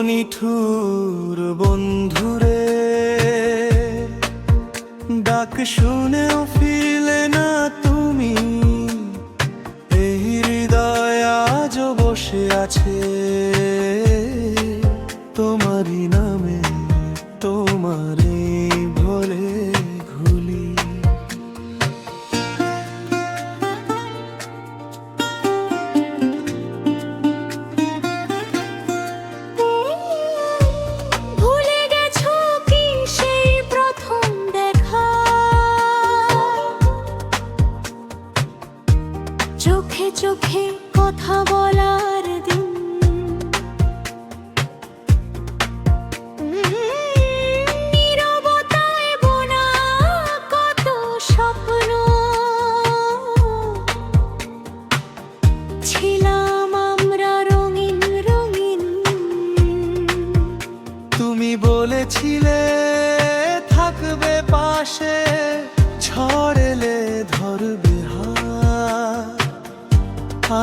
নিঠুর বন্ধুরে, ডাক শুনেও ফিরলে না তুমি। এই হৃদয় আজও বসে আছে তোমারই নামে, তোমারই ভোলে ঘুলি। ভুলে গেছো কি সেই প্রথম দেখা, চোখে চোখে কথা বলার দিন। নীরবতায় বোনা কত স্বপ্ন, ছিলাম আমরা রঙিন রঙিন। তুমি বলেছিলে থাকবে পাশে, ঝড় এলে ধরবে হাত।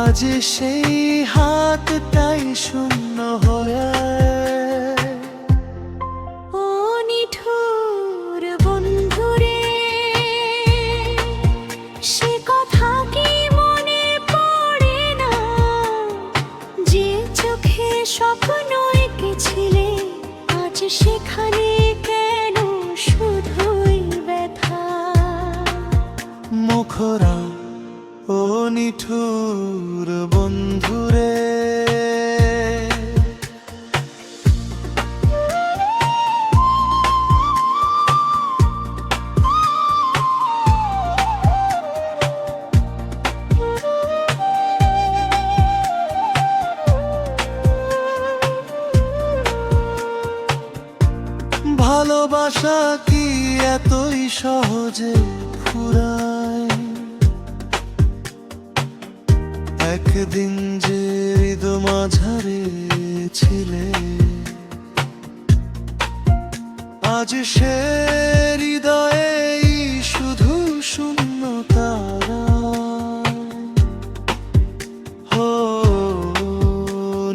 আজ সেই হাতটাই শূন্য হয়ে। ও নিঠুর বন্ধুরে, সে কথা কি মনে পড়ে না? যে চোখে স্বপ্ন এঁকেছিলে, আজ সেখানে কেন শুধুই ব্যথা? মুখরা ও নিঠুর বন্ধুরে, ভালোবাসা কি এতই সহজে ফুরায়? একদিন যে হৃদয় মাঝারে ছিলে, আজ সে হৃদয়ে শুধু শূন্যতা। ও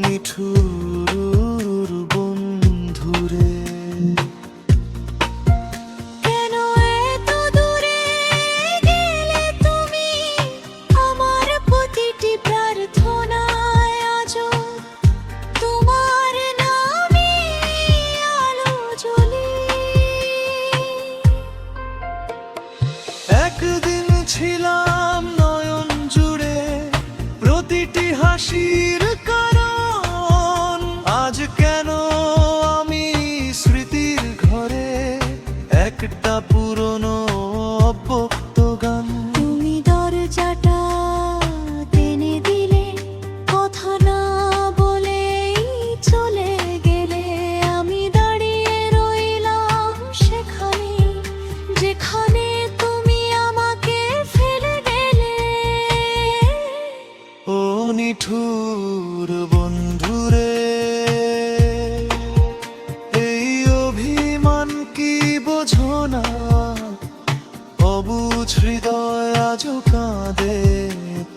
নিঠুর বন্ধুরে, কেন এত দূরে গেলে তুমি? আমার প্রতিটি প্রার্থনায় আজও তোমার নামে আলো জ্বলে। একদিন ছিলাম নয়ন জুড়ে প্রতিটি হাসির কারণ। আজ কেন আমি স্মৃতির ঘরে একটা পুরনো অব্যক্ত গান। তুমি দরজাটা টেনে দিলে, কথা না বলেই চলে গেলে। আমি দাঁড়িয়ে রইলাম সেখানে, যেখানে তুমি আমাকে ফেলে গেলে। ও নিঠুর বন্ধুরে, এই অভিমান কি বোঝো না? অবুঝ হৃদয় আজও কাঁদে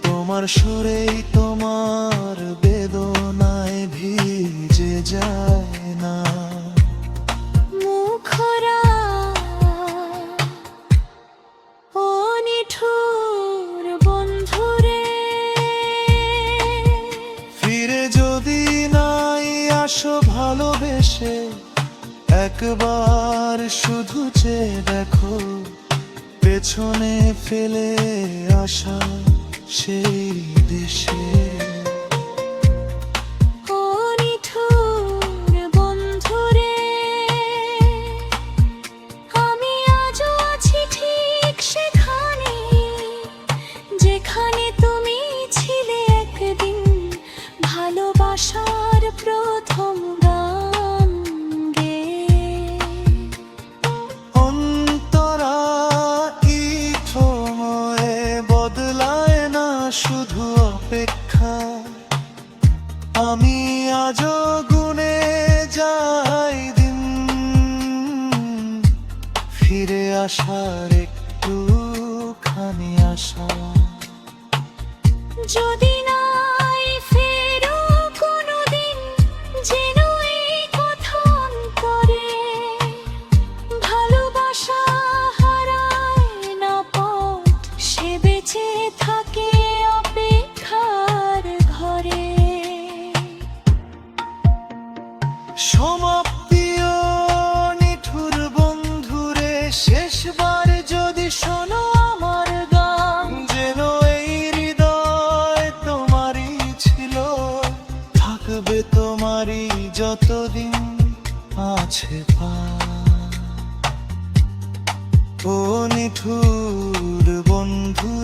তোমার সুরেই, তোমার বেদনায় ভিজে যায় না। মুখরা ও নিঠুর বন্ধুরে, ফিরে যদি নাই আসো ভালোবেসে, একবার শুধু চেয়ে দেখো পেছনে ফেলে আসা সেই দেশে। ও নিঠুর বন্ধুরে, আমি আজও আছি ঠিক সেখানে, যেখানে তুমি ছিলে একদিন। ভালোবাসার প্রথম গান গেয়ে। অন্তরা ইঠময়ে বদলায় না, শুধু অপেক্ষা। আমি আজও গুনে যাই দিন, ফিরে আসার একটুখানি আশা। যদি নাই ফেরো কোনোদিন, যেন এই সমাপ্তিও নিঠুর বন্ধুরে, শেষবার যদি শোনো আমার গান, যেন এই হৃদয় তোমারই ছিল, থাকবে তোমারই যতদিন আছে ও নিঠুর বন্ধু